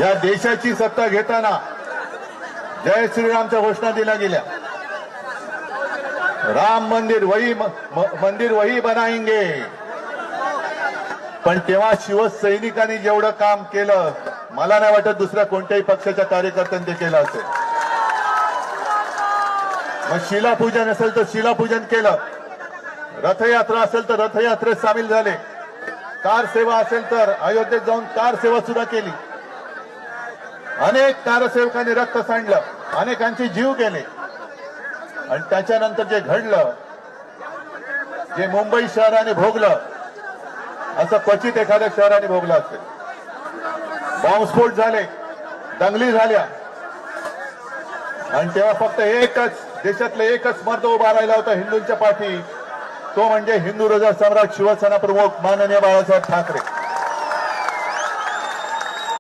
या देशाची सत्ता घेताना जय श्रीरामच्या घोषणा दिल्या गेल्या। राम मंदिर वही बनाएंगे, पण तेव्हा शिवसैनिकांनी जेवढं काम केलं मला नाही वाटत दुसऱ्या कोणत्याही पक्षाच्या कार्यकर्त्यांनी ते केलं असेल। मग शिलापूजन असेल तर शिलापूजन केलं, रथयात्रा असेल तर रथयात्रेत सामील झाले, कार सेवा असेल तर अयोध्येत जाऊन कार सेवा सुद्धा केली। अनेक कारसेवकांनी रक्त सांडलं, अनेकांचे जीव गेले, आणि त्याच्यानंतर जे घडलं, जे मुंबई शहराने भोगलं, असं क्वचित एखाद्या शहराने भोगलं असेल। बॉम्बस्फोट झाले, दंगली झाल्या, आणि तेव्हा फक्त एकच देशातले एकच मर्द उभा राहिला होता हिंदूंच्या पाठी, तो म्हणजे हिंदू हृदय सम्राट शिवसेना प्रमुख माननीय बाळासाहेब ठाकरे।